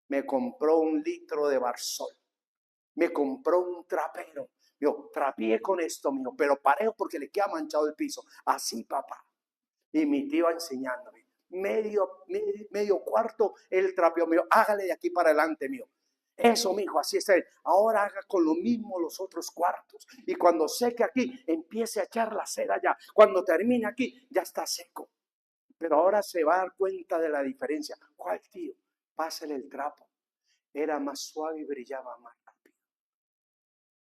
B: Me compró 1 litro de Barsol. Me compró un trapero. Yo trapié con esto, mío, pero parejo porque le queda manchado el piso. Así, papá. Y mi tío enseñándome. Medio cuarto el trapeo mío. Hágale de aquí para adelante, mío. Eso, mijo, así está. Ahora haga con lo mismo los otros cuartos. Y cuando seque aquí, empiece a echar la cera ya. Cuando termine aquí, ya está seco. Pero ahora se va a dar cuenta de la diferencia. ¿Cuál, tío? Pásale el trapo. Era más suave y brillaba más rápido.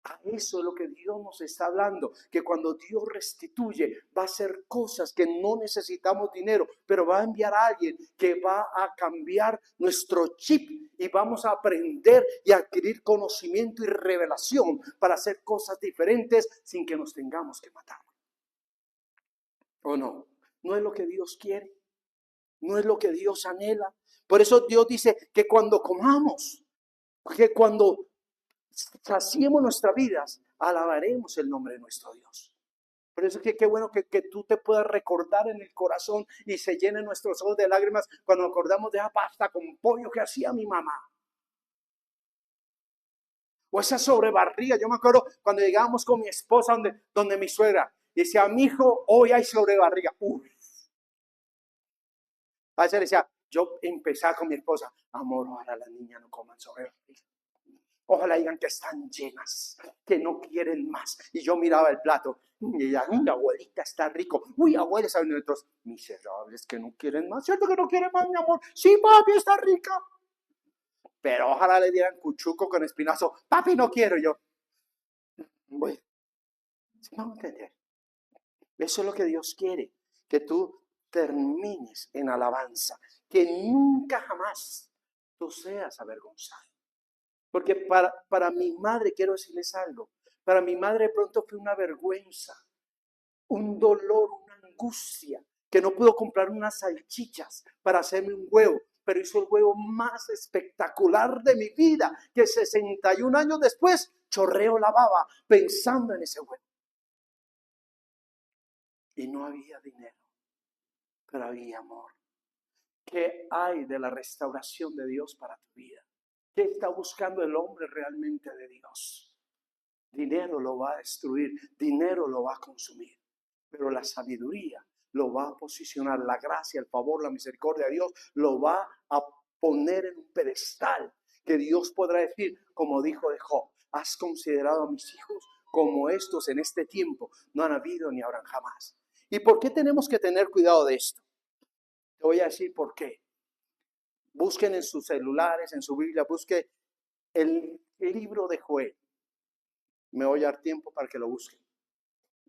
B: A eso es lo que Dios nos está hablando, que cuando Dios restituye, va a hacer cosas que no necesitamos dinero, pero va a enviar a alguien que va a cambiar nuestro chip y vamos a aprender y a adquirir conocimiento y revelación para hacer cosas diferentes sin que nos tengamos que matar. ¿O no? No es lo que Dios quiere, no es lo que Dios anhela. Por eso Dios dice que cuando comamos, que cuando saciemos nuestras vidas, alabaremos el nombre de nuestro Dios. Por eso que qué bueno que tú te puedas recordar en el corazón y se llenen nuestros ojos de lágrimas cuando acordamos de esa pasta con pollo que hacía mi mamá. O esa sobrebarriga. Yo me acuerdo cuando llegábamos con mi esposa donde mi suegra decía, mi hijo, hoy hay sobrebarriga. A veces decía, yo empezaba con mi esposa, amor, ojalá las niñas no coman sobrebarriga. Ojalá digan que están llenas, que no quieren más. Y yo miraba el plato y ella, uy, abuelita, está rico. Uy, abuela, saben nuestros miserables que no quieren más. ¿Cierto que no quieren más, mi amor? Sí, papi, está rica. Pero ojalá le dieran cuchuco con espinazo. Papi, no quiero yo. Bueno, ¿sí vamos a entender? Eso es lo que Dios quiere, que tú termines en alabanza, que nunca jamás tú seas avergonzado. Porque para mi madre, quiero decirles algo, para mi madre de pronto fue una vergüenza, un dolor, una angustia, que no pudo comprar unas salchichas para hacerme un huevo, pero hizo el huevo más espectacular de mi vida, que 61 años después chorreo la baba pensando en ese huevo. Y no había dinero, pero había amor. ¿Qué hay de la restauración de Dios para tu vida? ¿Qué está buscando el hombre realmente de Dios? Dinero lo va a destruir, dinero lo va a consumir, pero la sabiduría lo va a posicionar. La gracia, el favor, la misericordia de Dios lo va a poner en un pedestal que Dios podrá decir, como dijo de Job, has considerado a mis hijos como estos en este tiempo no han habido ni habrán jamás. ¿Y por qué tenemos que tener cuidado de esto? Te voy a decir por qué. Busquen en sus celulares, en su Biblia, busquen el libro de Joel. Me voy a dar tiempo para que lo busquen,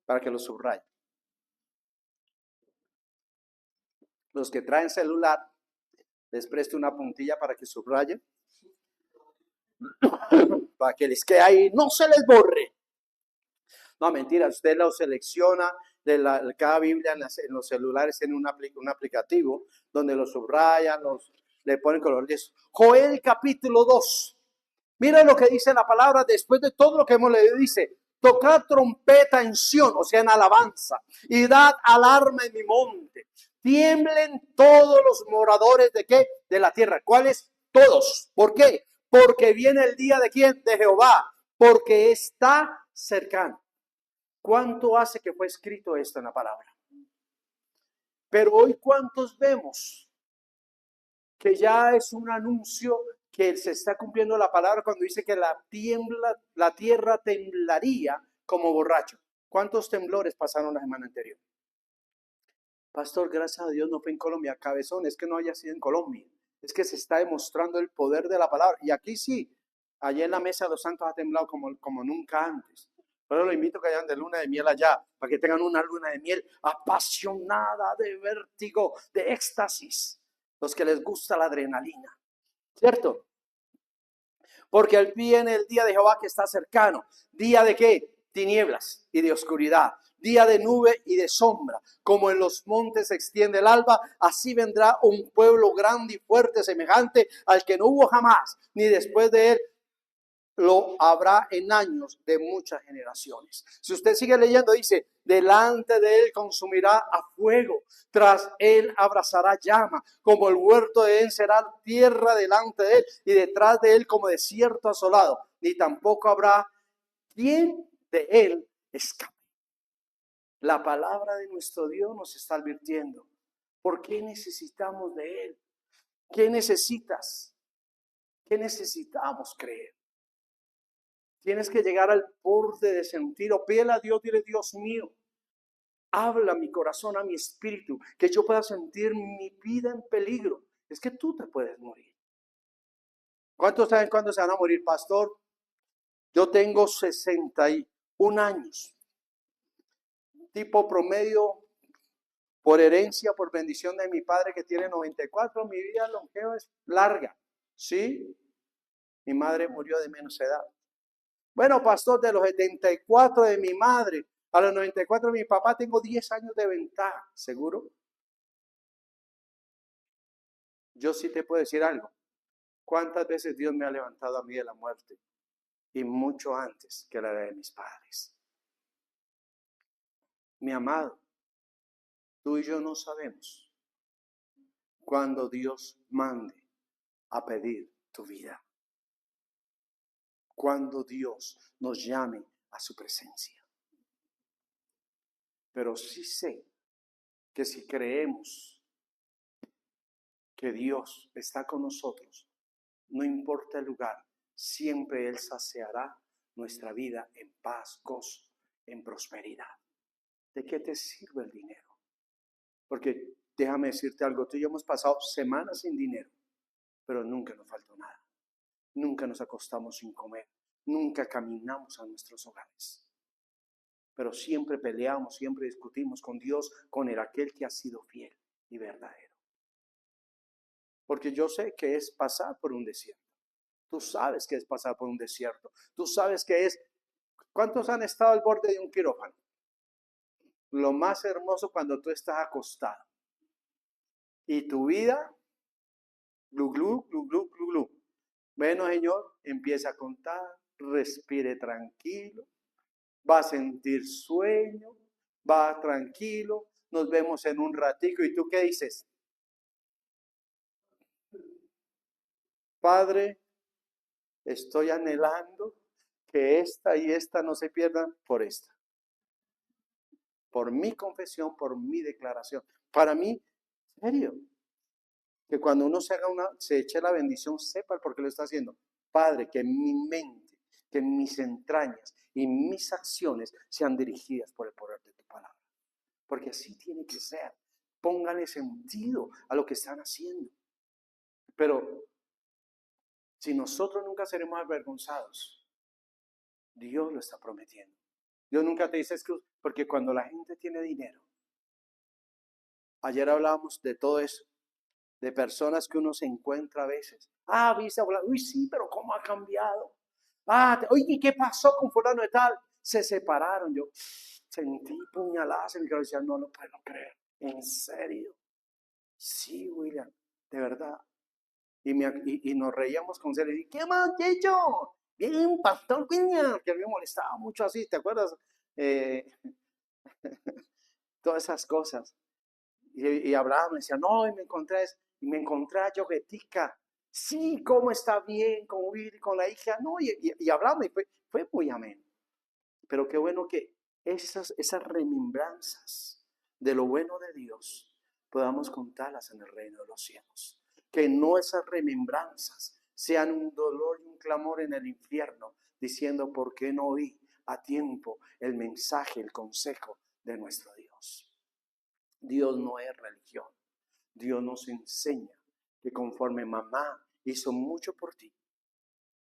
B: para que lo subrayen. Los que traen celular, les presto una puntilla para que subrayen, para que les quede ahí, no se les borre. No, mentira, usted lo selecciona de cada Biblia en los celulares, en un aplicativo donde lo subrayan, le ponen color. Joel capítulo 2. Mira lo que dice la palabra después de todo lo que hemos leído. Dice, tocad trompeta en Sión, o sea, en alabanza, y dad alarma en mi monte. Tiemblen todos los moradores de ¿qué? De la tierra. ¿Cuáles? Todos. ¿Por qué? Porque viene el día de ¿quién? De Jehová. Porque está cercano. ¿Cuánto hace que fue escrito esto en la palabra? Pero hoy, ¿cuántos vemos que ya es un anuncio que se está cumpliendo la palabra cuando dice que la tierra temblaría como borracho? ¿Cuántos temblores pasaron la semana anterior? Pastor, gracias a Dios no fue en Colombia. Cabezón, es que no haya sido en Colombia. Es que se está demostrando el poder de la palabra. Y aquí sí, allí en la mesa de los santos ha temblado como nunca antes. Pero lo invito a que vayan de luna de miel allá, para que tengan una luna de miel apasionada, de vértigo, de éxtasis. Los que les gusta la adrenalina, ¿cierto? Porque al viene el día de Jehová que está cercano. ¿Día de qué? Tinieblas y de oscuridad. Día de nube y de sombra. Como en los montes se extiende el alba, así vendrá un pueblo grande y fuerte, semejante al que no hubo jamás, ni después de él lo habrá en años de muchas generaciones. Si usted sigue leyendo, dice, delante de él consumirá a fuego, tras él abrazará llama, como el huerto de él será tierra delante de él, y detrás de él como desierto asolado, ni tampoco habrá quien de él escape. La palabra de nuestro Dios nos está advirtiendo. ¿Por qué necesitamos de él? ¿Qué necesitas? ¿Qué necesitamos creer? Tienes que llegar al borde de sentir, o pídele a Dios, dile, Dios mío, habla a mi corazón, a mi espíritu, que yo pueda sentir mi vida en peligro. Es que tú te puedes morir. ¿Cuántos saben cuándo se van a morir, pastor? Yo tengo 61 años. Tipo promedio, por herencia, por bendición de mi padre que tiene 94, mi vida longeva es larga. ¿Sí? Mi madre murió de menos edad. Bueno, pastor, de los 74 de mi madre a los 94 de mi papá, tengo 10 años de ventaja, ¿seguro? Yo sí te puedo decir algo. ¿Cuántas veces Dios me ha levantado a mí de la muerte? Y mucho antes que la de mis padres. Mi amado, tú y yo no sabemos cuándo Dios mande a pedir tu vida. Cuando Dios nos llame a su presencia. Pero sí sé que si creemos que Dios está con nosotros, no importa el lugar, siempre Él saciará nuestra vida en paz, gozo, en prosperidad. ¿De qué te sirve el dinero? Porque déjame decirte algo, tú y yo hemos pasado semanas sin dinero, pero nunca nos faltó nada. Nunca nos acostamos sin comer, nunca caminamos a nuestros hogares. Pero siempre peleamos, siempre discutimos con Dios, con aquel que ha sido fiel y verdadero. Porque yo sé que es pasar por un desierto. Tú sabes que es pasar por un desierto. Tú sabes que es... ¿Cuántos han estado al borde de un quirófano? Lo más hermoso cuando tú estás acostado. Y tu vida, glu, glu, glu, glu, glu, glu. Bueno, Señor, empieza a contar, respire tranquilo, va a sentir sueño, va tranquilo, nos vemos en un ratico. ¿Y tú qué dices? Padre, estoy anhelando que esta y esta no se pierdan por esta. por mi confesión, por mi declaración. Para mí, serio, que cuando uno se eche la bendición, sepa el por qué lo está haciendo. Padre, que mi mente, que mis entrañas y mis acciones sean dirigidas por el poder de tu palabra. Porque así tiene que ser. Pónganle sentido a lo que están haciendo. Pero si nosotros nunca seremos avergonzados, Dios lo está prometiendo. Dios nunca te dice excusas, porque cuando la gente tiene dinero, ayer hablábamos de todo eso, de personas que uno se encuentra a veces. Viste, uy, sí, pero ¿cómo ha cambiado? Oye, ¿qué pasó con fulano de tal? Se separaron. Yo sentí puñaladas en mi cabeza, no lo puedo creer. ¿En serio? Sí, William, de verdad. Y nos reíamos con él. Y ¿qué más, Checho? Bien, Pastor William, que me molestaba mucho así, ¿te acuerdas? Eh, todas esas cosas. Y Abraham me decía, no, y me encontré a Yoguetica. Sí, cómo está bien con Willy, con la hija. No, y hablamos, y fue muy ameno. Pero qué bueno que esas remembranzas de lo bueno de Dios podamos contarlas en el reino de los cielos. Que no esas remembranzas sean un dolor y un clamor en el infierno, diciendo, ¿por qué no oí a tiempo el mensaje, el consejo de nuestro Dios? Dios no es religión. Dios nos enseña que conforme mamá hizo mucho por ti,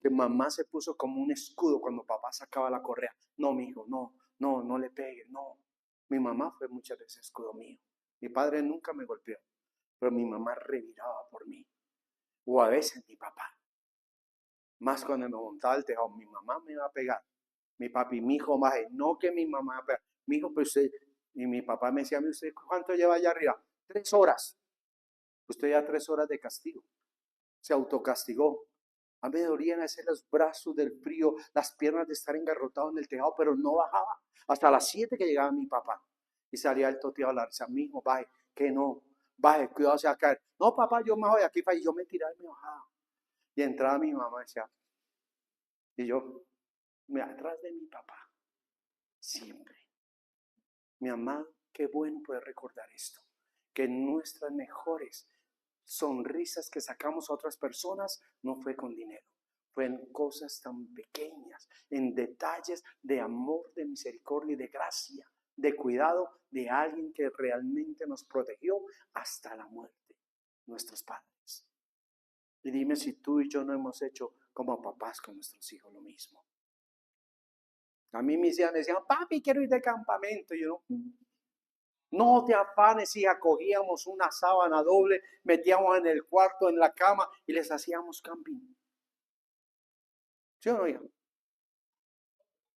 B: que mamá se puso como un escudo cuando papá sacaba la correa. No, mi hijo, no le pegues, no. Mi mamá fue muchas veces escudo mío. Mi padre nunca me golpeó, pero mi mamá reviraba por mí. O a veces mi papá. Más cuando me montaba el tejado, mi mamá me iba a pegar. Mi papi, mi hijo, más, no que mi mamá me iba a pegar. Mi hijo, pues usted, y mi papá me decía, ¿usted cuánto lleva allá arriba? 3 horas. Usted ya 3 horas de castigo. Se autocastigó. A mí me dolían hacer los brazos del frío, las piernas de estar engarrotado en el tejado, pero no bajaba. Hasta las 7 que llegaba mi papá. Y salía el toteado a hablar. Decía, mi hijo, baje, que no, baje, cuidado, se va a caer. No, papá, yo me voy aquí. Y yo me tiraba y me bajaba. Y entraba mi mamá, decía, y yo, atrás de mi papá, siempre. Mi amado, qué bueno poder recordar esto. Que nuestras mejores sonrisas que sacamos a otras personas no fue con dinero. Fue en cosas tan pequeñas, en detalles de amor, de misericordia y de gracia, de cuidado de alguien que realmente nos protegió hasta la muerte, nuestros padres. Y dime si tú y yo no hemos hecho como papás con nuestros hijos lo mismo. A mí mis hijas me decían, papi, quiero ir de campamento. Y yo, no te afanes, hija, cogíamos una sábana doble, metíamos en el cuarto, en la cama y les hacíamos camping. ¿Sí o no, hija?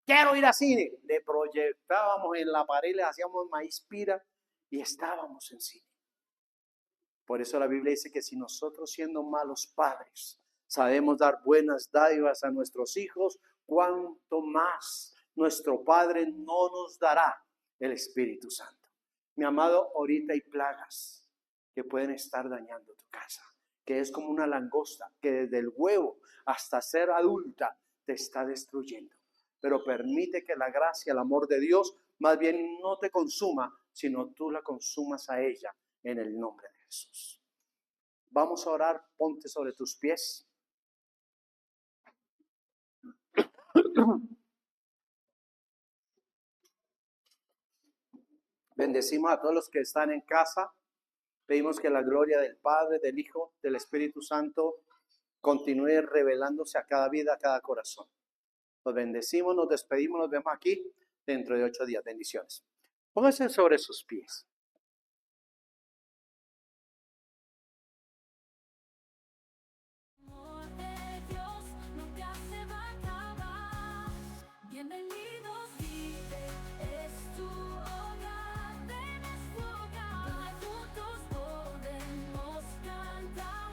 B: Quiero ir al cine. Le proyectábamos en la pared, le hacíamos maíz pira y estábamos en cine. Por eso la Biblia dice que si nosotros siendo malos padres sabemos dar buenas dádivas a nuestros hijos, cuánto más nuestro Padre no nos dará el Espíritu Santo. Mi amado, ahorita hay plagas que pueden estar dañando tu casa, que es como una langosta que desde el huevo hasta ser adulta te está destruyendo. Pero permite que la gracia, el amor de Dios, más bien no te consuma, sino tú la consumas a ella en el nombre de Jesús. Vamos a orar, ponte sobre tus pies. Bendecimos a todos los que están en casa. Pedimos que la gloria del Padre, del Hijo, del Espíritu Santo continúe revelándose a cada vida, a cada corazón. Los bendecimos, nos despedimos, nos vemos aquí dentro de 8 días. Bendiciones. Pónganse sobre sus pies.
A: Amor de Dios nunca se va a acabar. Bienvenidos, vive, es tu hogar, ven es tu hogar. Donde juntos podemos cantar,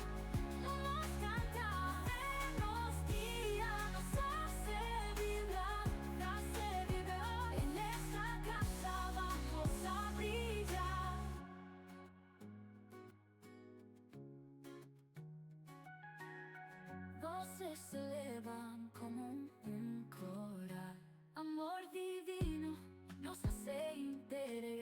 A: nos guía, nos hace vibrar. En esta casa vamos a brillar. Voces se elevan como un coral. Amor divino nos hace integrar.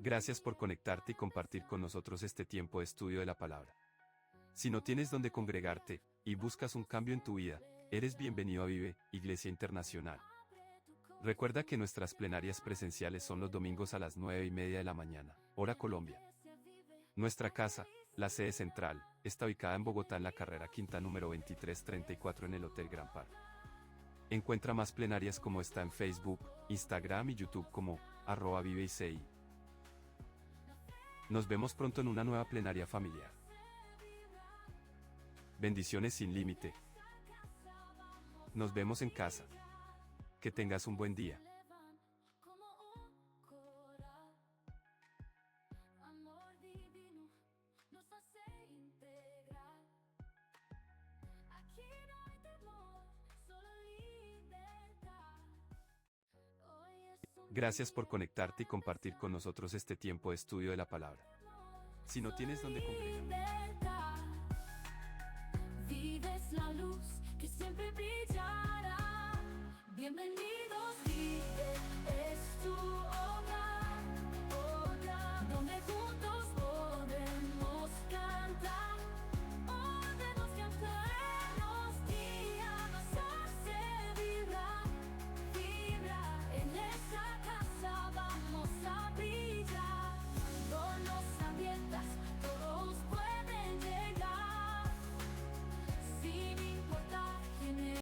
C: Gracias por conectarte y compartir con nosotros este tiempo de estudio de la palabra. Si no tienes donde congregarte y buscas un cambio en tu vida, eres bienvenido a Vive, Iglesia Internacional. Recuerda que nuestras plenarias presenciales son los domingos a las 9:30 de la mañana, hora Colombia. Nuestra casa, la sede central, está ubicada en Bogotá en la carrera quinta número 2334 en el Hotel Gran Park. Encuentra más plenarias como esta en Facebook, Instagram y YouTube como @ViveICI. Nos vemos pronto en una nueva plenaria familiar. Bendiciones sin límite. Nos vemos en casa. Que tengas un buen día.
A: elevan como un coral. Amor divino nos hace integrar. Aquí no hay temor, solo libertad. Hoy es un
C: Gracias por conectarte y compartir con nosotros este tiempo de estudio de la palabra. Si no tienes donde congregarte,
A: libertad. Vives la luz que siempre brillará. Bienvenidos, vive